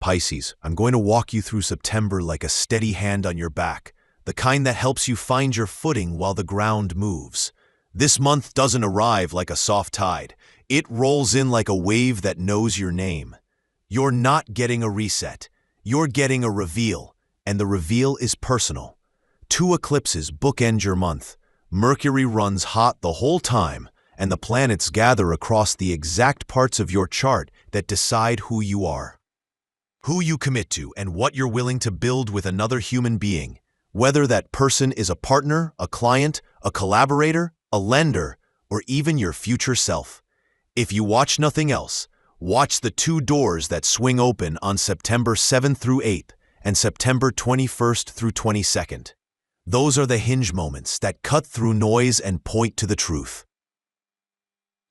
Pisces, I'm going to walk you through September like a steady hand on your back, the kind that helps you find your footing while the ground moves. This month doesn't arrive like a soft tide. It rolls in like a wave that knows your name. You're not getting a reset. You're getting a reveal, and the reveal is personal. 2 eclipses bookend your month. Mercury runs hot the whole time, and the planets gather across the exact parts of your chart that decide who you are. Who you commit to and what you're willing to build with another human being, whether that person is a partner, a client, a collaborator, a lender, or even your future self. If you watch nothing else, watch the 2 doors that swing open on September 7th through 8th and September 21st through 22nd. Those are the hinge moments that cut through noise and point to the truth.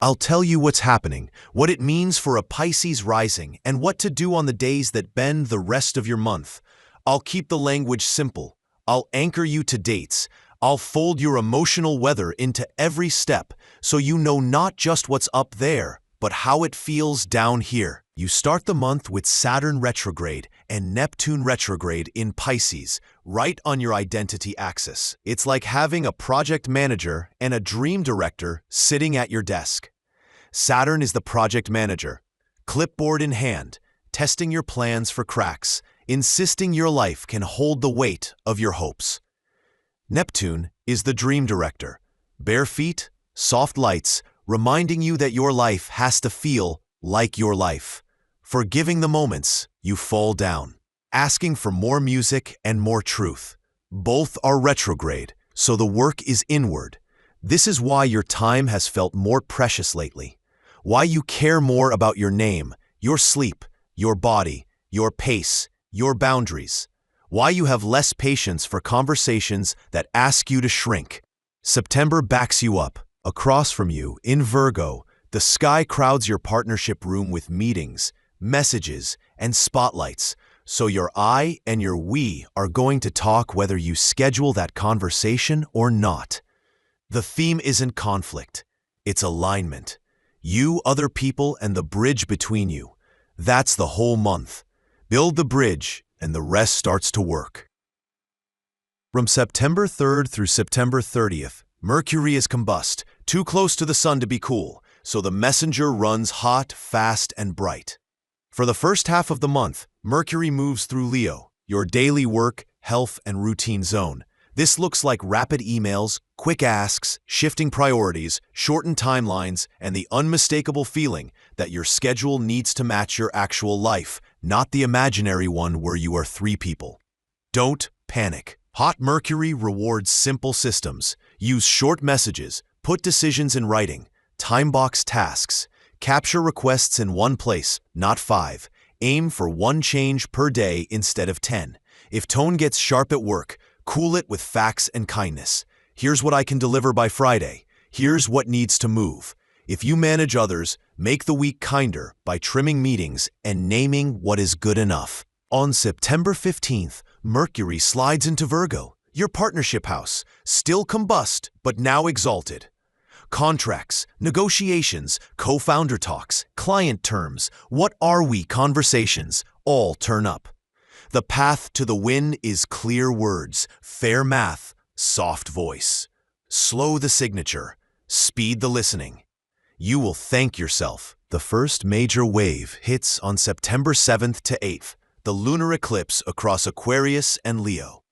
I'll tell you what's happening, what it means for a Pisces rising, and what to do on the days that bend the rest of your month. I'll keep the language simple. I'll anchor you to dates. I'll fold your emotional weather into every step so you know not just what's up there, but how it feels down here. You start the month with Saturn retrograde and Neptune retrograde in Pisces, right on your identity axis. It's like having a project manager and a dream director sitting at your desk. Saturn is the project manager, clipboard in hand, testing your plans for cracks, insisting your life can hold the weight of your hopes. Neptune is the dream director, bare feet, soft lights, reminding you that your life has to feel like your life. Forgiving the moments you fall down, asking for more music and more truth. Both are retrograde, so the work is inward. This is why your time has felt more precious lately. Why you care more about your name, your sleep, your body, your pace, your boundaries. Why you have less patience for conversations that ask you to shrink. September backs you up. Across from you, in Virgo, the sky crowds your partnership room with meetings, messages, and spotlights, so your I and your we are going to talk whether you schedule that conversation or not. The theme isn't conflict, it's alignment. You, other people, and the bridge between you. That's the whole month. Build the bridge, and the rest starts to work. From September 3rd through September 30th, Mercury is combust, too close to the sun to be cool, so the messenger runs hot, fast, and bright. For the first half of the month, Mercury moves through Leo, your daily work, health, and routine zone. This looks like rapid emails, quick asks, shifting priorities, shortened timelines, and the unmistakable feeling that your schedule needs to match your actual life, not the imaginary one where you are 3 people. Don't panic. Hot Mercury rewards simple systems. Use short messages, put decisions in writing, time-box tasks, capture requests in one place, not 5. Aim for 1 change per day instead of 10. If tone gets sharp at work, cool it with facts and kindness. Here's what I can deliver by Friday. Here's what needs to move. If you manage others, make the week kinder by trimming meetings and naming what is good enough. On September 15th, Mercury slides into Virgo, your partnership house, still combust, but now exalted. Contracts, negotiations, co-founder talks, client terms, what are we conversations, all turn up. The path to the win is clear words, fair math, soft voice. Slow the signature, speed the listening. You will thank yourself. The first major wave hits on September 7th to 8th, the lunar eclipse across Aquarius and Leo.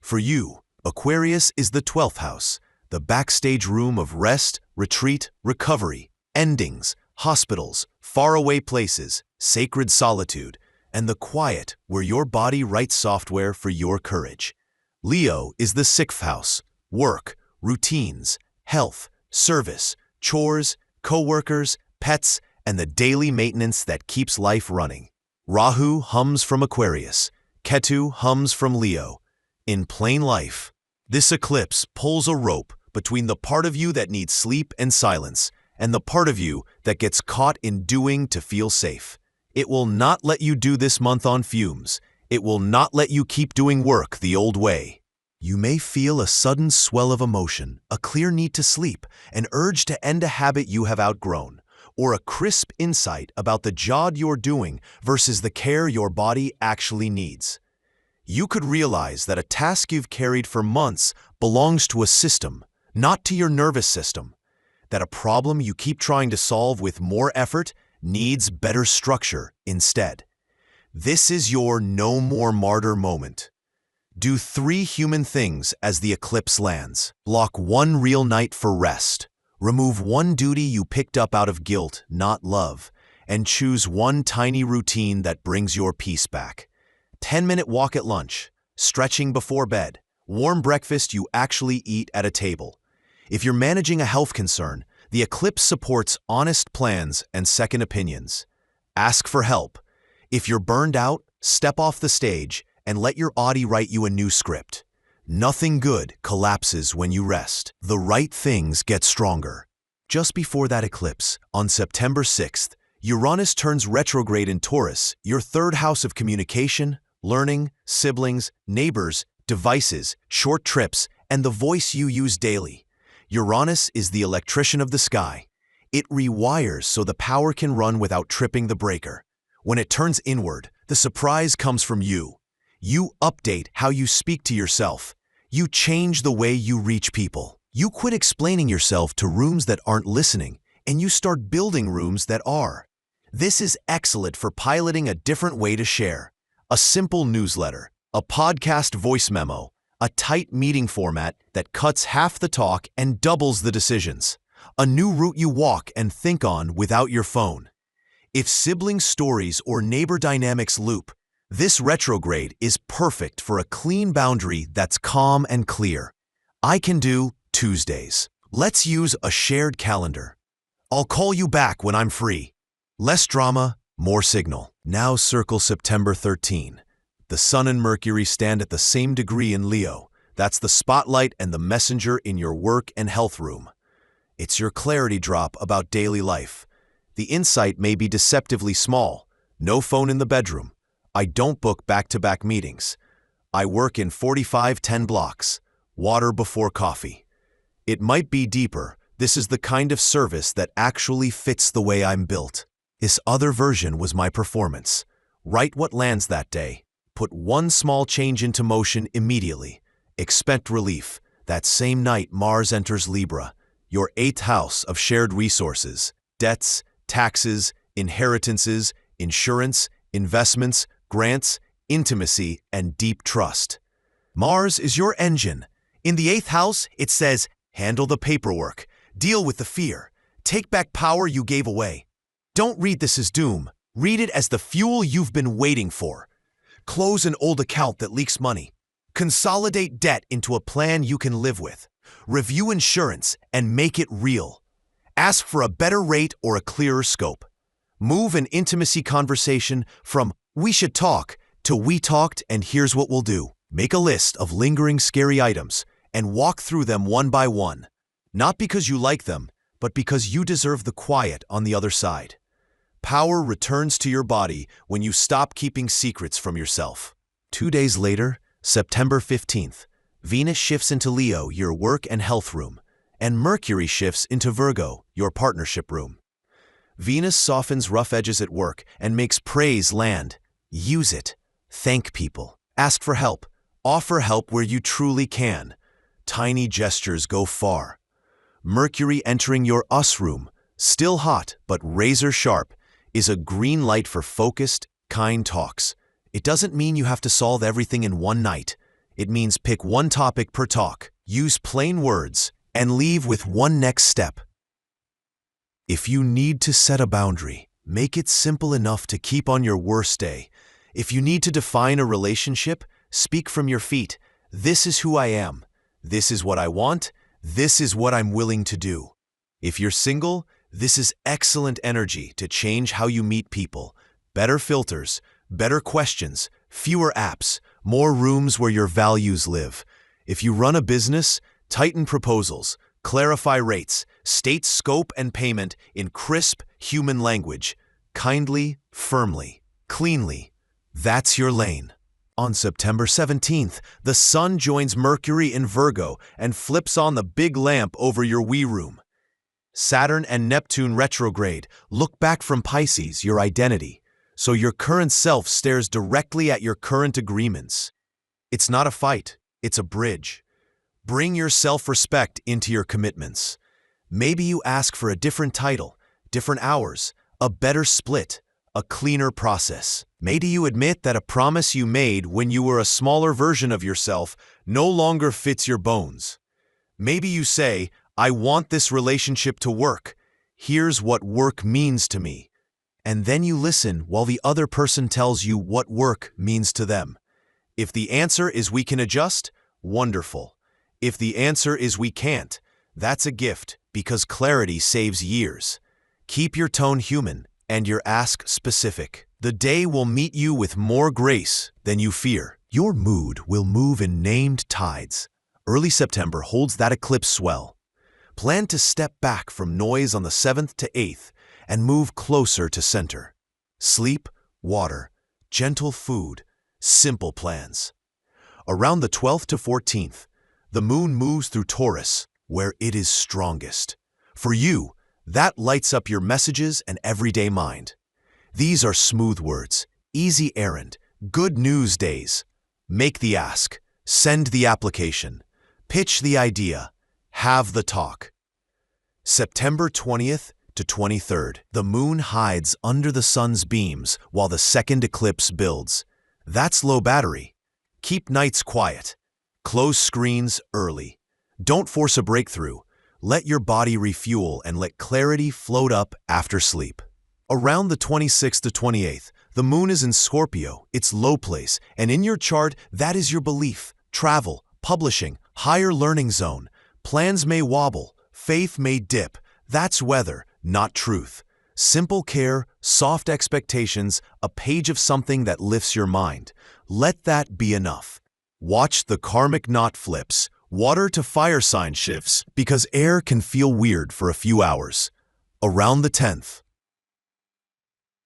For you, Aquarius is the 12th house, the backstage room of rest, retreat, recovery, endings, hospitals, faraway places, sacred solitude, and the quiet where your body writes software for your courage. Leo is the 6th house, work, routines, health, service, chores, co-workers, pets, and the daily maintenance that keeps life running. Rahu hums from Aquarius, Ketu hums from Leo. In plain life, this eclipse pulls a rope between the part of you that needs sleep and silence and the part of you that gets caught in doing to feel safe. It will not let you do this month on fumes. It will not let you keep doing work the old way. You may feel a sudden swell of emotion, a clear need to sleep, an urge to end a habit you have outgrown. or a crisp insight about the job you're doing versus the care your body actually needs. You could realize that a task you've carried for months belongs to a system, not to your nervous system. That a problem you keep trying to solve with more effort needs better structure instead. This is your no more martyr moment. Do 3 human things as the eclipse lands. Block 1 real night for rest. Remove 1 duty you picked up out of guilt, not love, and choose 1 tiny routine that brings your peace back. 10-minute walk at lunch, stretching before bed, warm breakfast you actually eat at a table. If you're managing a health concern, the eclipse supports honest plans and second opinions. Ask for help. If you're burned out, step off the stage and let your body write you a new script. Nothing good collapses when you rest. The right things get stronger. Just before that eclipse, on September 6th, Uranus turns retrograde in Taurus, your 3rd house of communication, learning, siblings, neighbors, devices, short trips, and the voice you use daily. Uranus is the electrician of the sky. It rewires so the power can run without tripping the breaker. When it turns inward, the surprise comes from you. You update how you speak to yourself. You change the way you reach people. You quit explaining yourself to rooms that aren't listening, and you start building rooms that are. This is excellent for piloting a different way to share. A simple newsletter, a podcast voice memo, a tight meeting format that cuts half the talk and doubles the decisions. A new route you walk and think on without your phone. If sibling stories or neighbor dynamics loop, this retrograde is perfect for a clean boundary that's calm and clear. I can do Tuesdays. Let's use a shared calendar. I'll call you back when I'm free. Less drama, more signal. Now circle September 13. The Sun and Mercury stand at the same degree in Leo. That's the spotlight and the messenger in your work and health room. It's your clarity drop about daily life. The insight may be deceptively small. No phone in the bedroom. I don't book back-to-back meetings. I work in 45-10 blocks. Water before coffee. It might be deeper. This is the kind of service that actually fits the way I'm built. This other version was my performance. Write what lands that day. Put 1 small change into motion immediately. Expect relief. That same night Mars enters Libra, your 8th house of shared resources, debts, taxes, inheritances, insurance, investments, grants, intimacy, and deep trust. Mars is your engine. In the 8th house, it says, handle the paperwork, deal with the fear, take back power you gave away. Don't read this as doom. Read it as the fuel you've been waiting for. Close an old account that leaks money. Consolidate debt into a plan you can live with. Review insurance and make it real. Ask for a better rate or a clearer scope. Move an intimacy conversation from "we should talk" to "we talked and here's what we'll do." Make a list of lingering scary items and walk through them one by one. Not because you like them, but because you deserve the quiet on the other side. Power returns to your body when you stop keeping secrets from yourself. 2 days later, September 15th, Venus shifts into Leo, your work and health room, and Mercury shifts into Virgo, your partnership room. Venus softens rough edges at work and makes praise land. Use it. Thank people. Ask for help. Offer help where you truly can. Tiny gestures go far. Mercury entering your us room, still hot but razor sharp, is a green light for focused, kind talks. It doesn't mean you have to solve everything in one night. It means pick 1 topic per talk, use plain words, and leave with 1 next step. If you need to set a boundary, make it simple enough to keep on your worst day. If you need to define a relationship, speak from your feet. This is who I am. This is what I want. This is what I'm willing to do. If you're single, this is excellent energy to change how you meet people. Better filters, better questions, fewer apps, more rooms where your values live. If you run a business, tighten proposals, clarify rates, state scope and payment in crisp human language, kindly, firmly, cleanly. That's your lane. On September 17th, the Sun joins Mercury in Virgo and flips on the big lamp over your wee room. Saturn and Neptune retrograde. Look back from Pisces, your identity. So your current self stares directly at your current agreements. It's not a fight, it's a bridge. Bring your self-respect into your commitments. Maybe you ask for a different title, different hours, a better split, a cleaner process. Maybe you admit that a promise you made when you were a smaller version of yourself no longer fits your bones. Maybe you say, I want this relationship to work. Here's what work means to me. And then you listen while the other person tells you what work means to them. If the answer is we can adjust, wonderful. If the answer is we can't, that's a gift because clarity saves years. Keep your tone human and your ask specific. The day will meet you with more grace than you fear. Your mood will move in named tides. Early September holds that eclipse swell. Plan to step back from noise on the 7th to 8th and move closer to center. Sleep, water, gentle food, simple plans. Around the 12th to 14th, the moon moves through Taurus, where it is strongest. For you, that lights up your messages and everyday mind. These are smooth words, easy errand, good news days. Make the ask, send the application, pitch the idea, have the talk. September 20th to 23rd, the moon hides under the sun's beams while the second eclipse builds. That's low battery. Keep nights quiet. Close screens early. Don't force a breakthrough. Let your body refuel and let clarity float up after sleep. Around the 26th to 28th, the moon is in Scorpio, its low place, and in your chart, that is your belief, travel, publishing, higher learning zone. Plans may wobble, faith may dip. That's weather, not truth. Simple care, soft expectations, a page of something that lifts your mind. Let that be enough. Watch the karmic knot flips, water to fire sign shifts, because air can feel weird for a few hours. Around the 10th.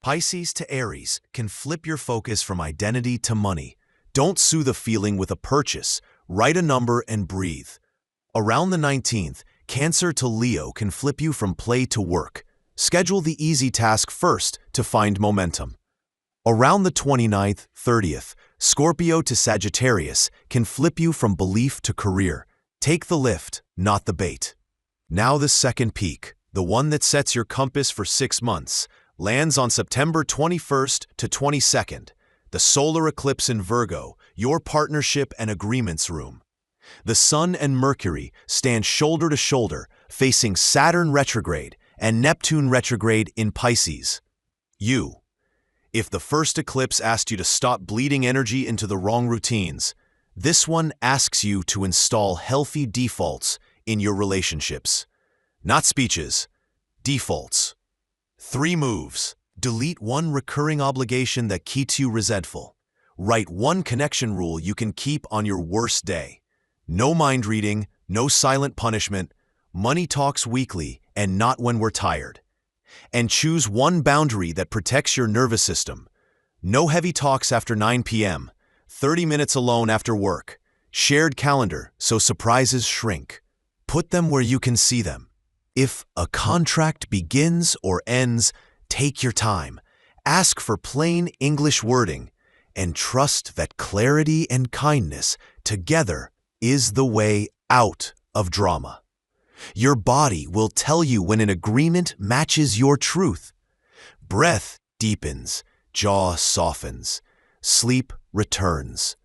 Pisces to Aries can flip your focus from identity to money. Don't soothe a feeling with a purchase. Write a number and breathe. Around the 19th, Cancer to Leo can flip you from play to work. Schedule the easy task first to find momentum. Around the 29th, 30th, Scorpio to Sagittarius can flip you from belief to career. Take the lift, not the bait. Now the second peak, the one that sets your compass for 6 months, lands on September 21st to 22nd, the solar eclipse in Virgo, your partnership and agreements room. The Sun and Mercury stand shoulder to shoulder, facing Saturn retrograde and Neptune retrograde in Pisces. If the first eclipse asked you to stop bleeding energy into the wrong routines, this one asks you to install healthy defaults in your relationships. Not speeches, defaults. 3 moves. Delete one recurring obligation that keeps you resentful. Write one connection rule you can keep on your worst day. No mind reading, no silent punishment. Money talks weekly and not when we're tired. And choose one boundary that protects your nervous system. No heavy talks after 9 p.m., 30 minutes alone after work. Shared calendar so surprises shrink. Put them where you can see them. If a contract begins or ends, take your time. Ask for plain English wording and trust that clarity and kindness together is the way out of drama. Your body will tell you when an agreement matches your truth. Breath deepens, jaw softens, sleep returns.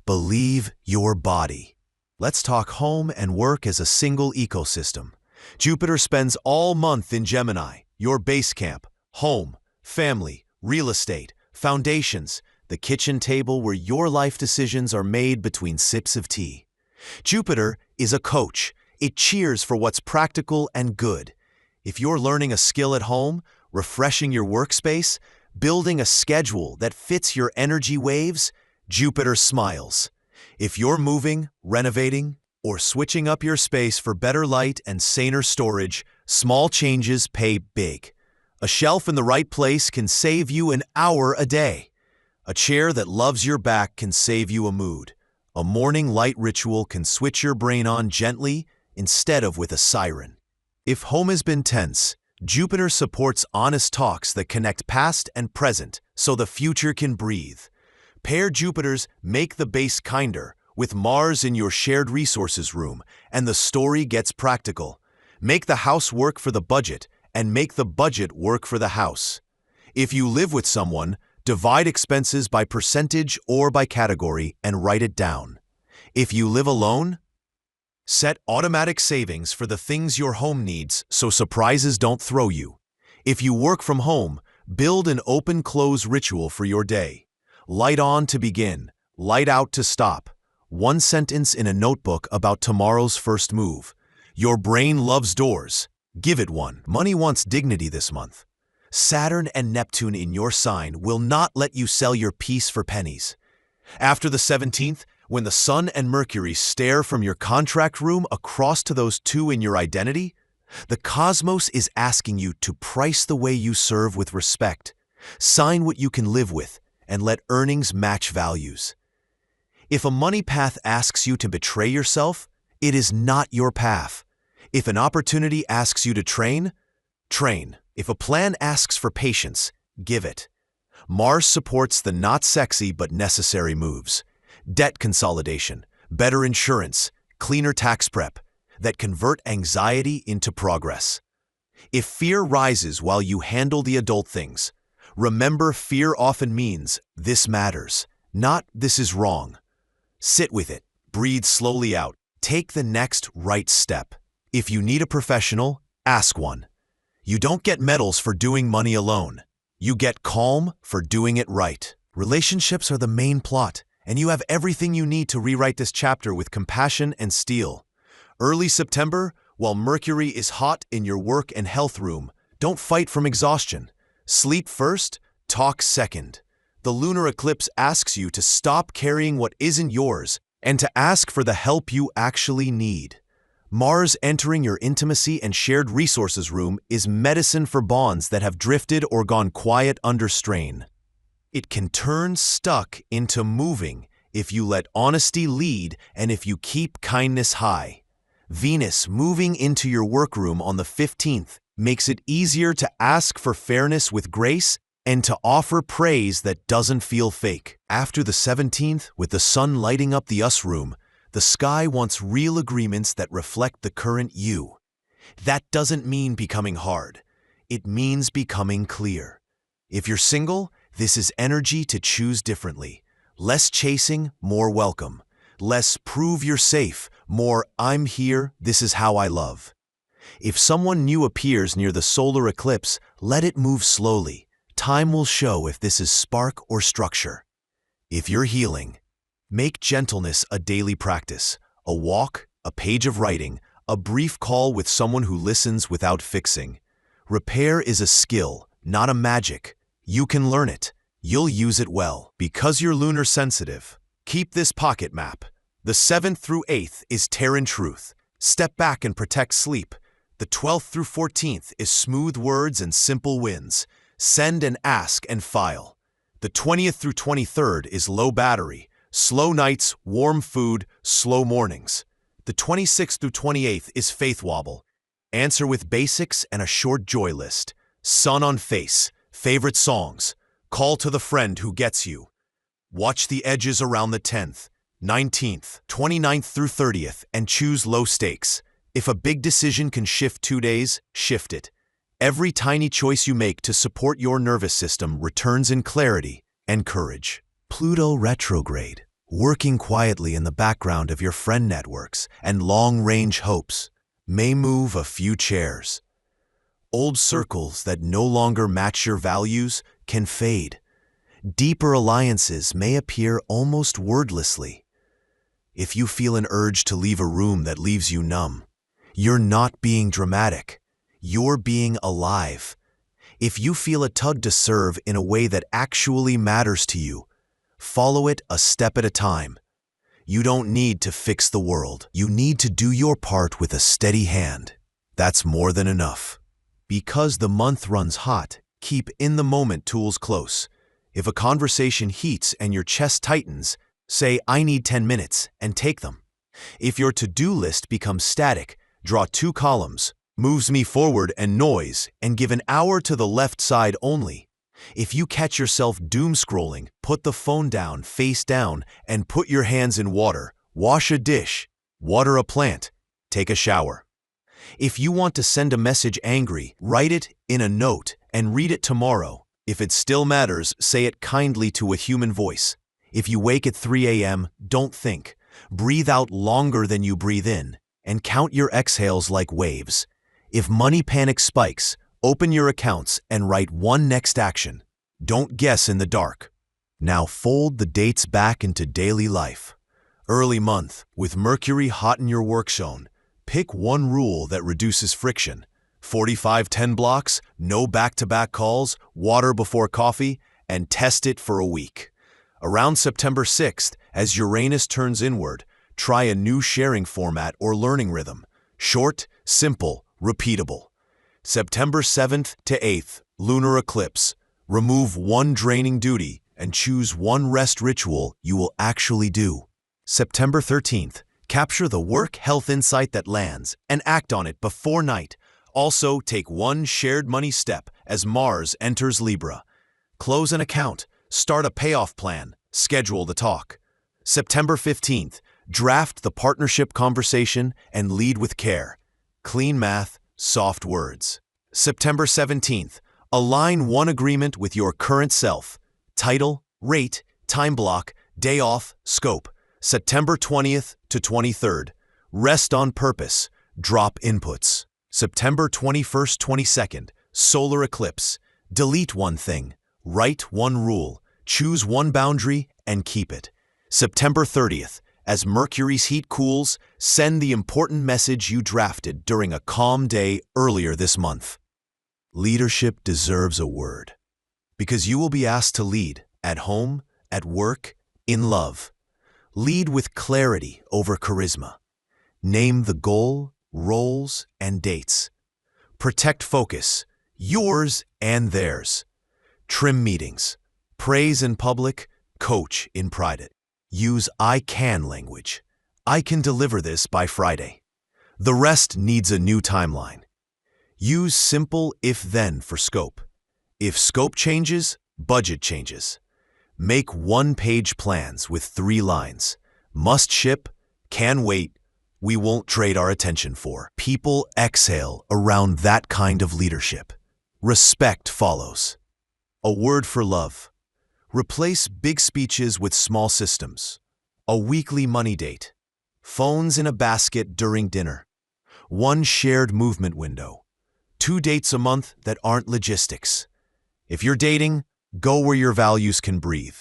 Believe your body. Let's talk home and work as a single ecosystem. Jupiter spends all month in Gemini, your base camp, home, family, real estate, foundations, the kitchen table where your life decisions are made between sips of tea. Jupiter is a coach. It cheers for what's practical and good. If you're learning a skill at home, refreshing your workspace, building a schedule that fits your energy waves, Jupiter smiles. If you're moving, renovating, or switching up your space for better light and saner storage, small changes pay big. A shelf in the right place can save you an hour a day. A chair that loves your back can save you a mood. A morning light ritual can switch your brain on gently instead of with a siren. If home has been tense, Jupiter supports honest talks that connect past and present so the future can breathe. Pair Jupiters make the base kinder with Mars in your shared resources room, and the story gets practical. Make the house work for the budget and make the budget work for the house. If you live with someone, divide expenses by percentage or by category and write it down. If you live alone, set automatic savings for the things your home needs so surprises don't throw you. If you work from home, build an open-close ritual for your day. Light on to begin, light out to stop. One sentence in a notebook about tomorrow's first move. Your brain loves doors. Give it one. Money wants dignity this month. Saturn and Neptune in your sign will not let you sell your peace for pennies. After the 17th, when the Sun and Mercury stare from your contract room across to those two in your identity, the cosmos is asking you to price the way you serve with respect. Sign what you can live with and let earnings match values. If a money path asks you to betray yourself, it is not your path. If an opportunity asks you to train, train. If a plan asks for patience, give it. Mars supports the not sexy but necessary moves. Debt consolidation, better insurance, cleaner tax prep that convert anxiety into progress. If fear rises while you handle the adult things, remember fear often means this matters, not this is wrong. Sit with it, breathe slowly out, take the next right step. If you need a professional, ask one. You don't get medals for doing money alone. You get calm for doing it right. Relationships are the main plot, and you have everything you need to rewrite this chapter with compassion and steel. Early September, while Mercury is hot in your work and health room, don't fight from exhaustion. Sleep first, talk second. The lunar eclipse asks you to stop carrying what isn't yours and to ask for the help you actually need. Mars entering your intimacy and shared resources room is medicine for bonds that have drifted or gone quiet under strain. It can turn stuck into moving if you let honesty lead and if you keep kindness high. Venus moving into your workroom on the 15th makes it easier to ask for fairness with grace and to offer praise that doesn't feel fake. After the 17th, with the sun lighting up the us room, the sky wants real agreements that reflect the current you. That doesn't mean becoming hard. It means becoming clear. If you're single, this is energy to choose differently. Less chasing, more welcome. Less prove you're safe, more I'm here, this is how I love. If someone new appears near the solar eclipse, let it move slowly. Time will show if this is spark or structure. If you're healing, make gentleness a daily practice. A walk, a page of writing, a brief call with someone who listens without fixing. Repair is a skill, not a magic. You can learn it. You'll use it well. Because you're lunar sensitive, keep this pocket map. The 7th through 8th is Terran truth. Step back and protect sleep. The 12th through 14th is smooth words and simple wins. Send and ask and file. The 20th through 23rd is low battery. Slow nights, warm food, slow mornings. The 26th through 28th is faith wobble. Answer with basics and a short joy list. Sun on face. Favorite songs. Call to the friend who gets you. Watch the edges around the 10th, 19th, 29th through 30th and choose low stakes. If a big decision can shift 2 days, shift it. Every tiny choice you make to support your nervous system returns in clarity and courage. Pluto retrograde, working quietly in the background of your friend networks and long-range hopes, may move a few chairs. Old circles that no longer match your values can fade. Deeper alliances may appear almost wordlessly. If you feel an urge to leave a room that leaves you numb, you're not being dramatic. You're being alive. If you feel a tug to serve in a way that actually matters to you, follow it a step at a time. You don't need to fix the world. You need to do your part with a steady hand. That's more than enough. Because the month runs hot, keep in-the-moment tools close. If a conversation heats and your chest tightens, say, I need 10 minutes, and take them. If your to-do list becomes static, draw 2 columns, moves me forward and noise, and give an hour to the left side only. If you catch yourself doom scrolling, put the phone down, face down, and put your hands in water. Wash a dish, water a plant, take a shower. If you want to send a message angry, write it in a note and read it tomorrow. If it still matters, say it kindly to a human voice. If you wake at 3 a.m., don't think. Breathe out longer than you breathe in, and count your exhales like waves. If money panic spikes, open your accounts and write one next action. Don't guess in the dark. Now fold the dates back into daily life. Early month, with Mercury hot in your work zone, pick one rule that reduces friction. 45-10 blocks, no back-to-back calls, water before coffee, and test it for a week. Around September 6th, as Uranus turns inward, try a new sharing format or learning rhythm. Short, simple, repeatable. September 7th to 8th, Lunar Eclipse. Remove one draining duty and choose one rest ritual you will actually do. September 13th, capture the work-health insight that lands and act on it before night. Also, take one shared money step as Mars enters Libra. Close an account, start a payoff plan, schedule the talk. September 15th, draft the partnership conversation and lead with care. Clean math, soft words. September 17th, align one agreement with your current self. Title, rate, time block, day off, scope. September 20th to 23rd, rest on purpose, drop inputs. September 21st, 22nd, solar eclipse. Delete one thing, write one rule, choose one boundary, and keep it. September 30th, as Mercury's heat cools, send the important message you drafted during a calm day earlier this month. Leadership deserves a word, because you will be asked to lead at home, at work, in love. Lead with clarity over charisma. Name the goal, roles, and dates. Protect focus, yours and theirs. Trim meetings. Praise in public, coach in private. Use I can language. I can deliver this by Friday. The rest needs a new timeline. Use simple if-then for scope. If scope changes, budget changes. Make one-page plans with 3 lines. Must ship, can wait, we won't trade our attention for. People exhale around that kind of leadership. Respect follows. A word for love. Replace big speeches with small systems. A weekly money date. Phones in a basket during dinner. One shared movement window. 2 dates a month that aren't logistics. If you're dating, go where your values can breathe.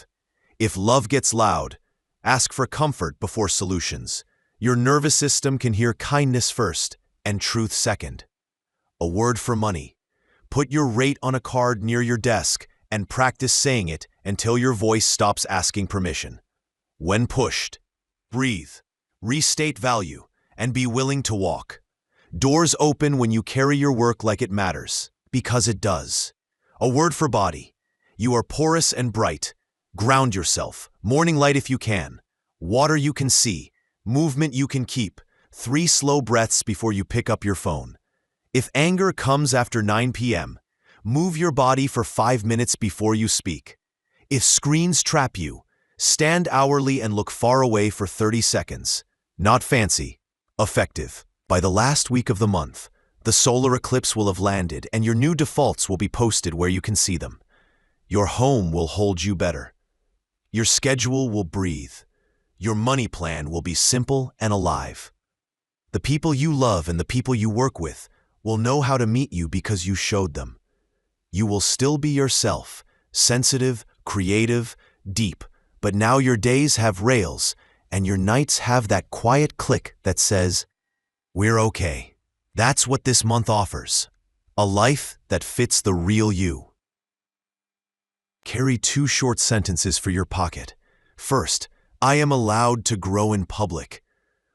If love gets loud, ask for comfort before solutions. Your nervous system can hear kindness first and truth second. A word for money. Put your rate on a card near your desk and practice saying it until your voice stops asking permission. When pushed, breathe, restate value, and be willing to walk. Doors open when you carry your work like it matters, because it does. A word for body. You are porous and bright. Ground yourself. Morning light if you can. Water you can see. Movement you can keep. 3 slow breaths before you pick up your phone. If anger comes after 9 p.m., move your body for 5 minutes before you speak. If screens trap you, stand hourly and look far away for 30 seconds. Not fancy, effective. By the last week of the month, the solar eclipse will have landed and your new defaults will be posted where you can see them. Your home will hold you better. Your schedule will breathe. Your money plan will be simple and alive. The people you love and the people you work with will know how to meet you because you showed them. You will still be yourself, sensitive, creative, deep, but now your days have rails and your nights have that quiet click that says, "We're okay." That's what this month offers. A life that fits the real you. Carry 2 short sentences for your pocket. First, I am allowed to grow in public.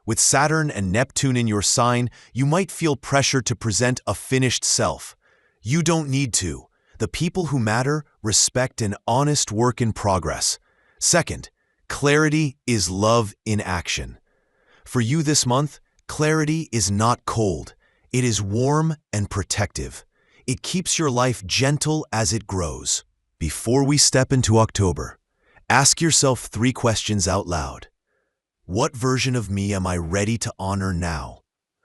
With Saturn and Neptune in your sign, you might feel pressure to present a finished self. You don't need to. The people who matter respect an honest work in progress. Second, clarity is love in action. For you this month, clarity is not cold. It is warm and protective. It keeps your life gentle as it grows. Before we step into October, ask yourself 3 questions out loud. What version of me am I ready to honor now?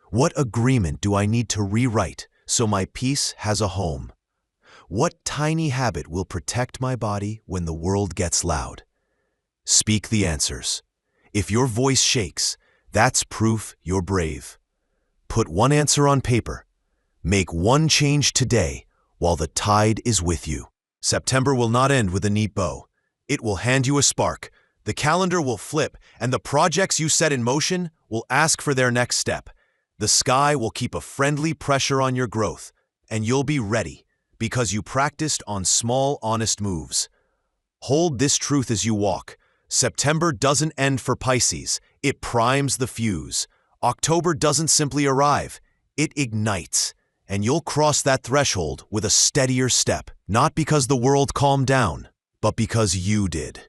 What agreement do I need to rewrite so my peace has a home? What tiny habit will protect my body when the world gets loud? Speak the answers. If your voice shakes, that's proof you're brave. Put one answer on paper. Make one change today while the tide is with you. September will not end with a neat bow. It will hand you a spark. The calendar will flip, and the projects you set in motion will ask for their next step. The sky will keep a friendly pressure on your growth, and you'll be ready because you practiced on small, honest moves. Hold this truth as you walk. September doesn't end for Pisces. It primes the fuse. October doesn't simply arrive. It ignites. And you'll cross that threshold with a steadier step, not because the world calmed down, but because you did.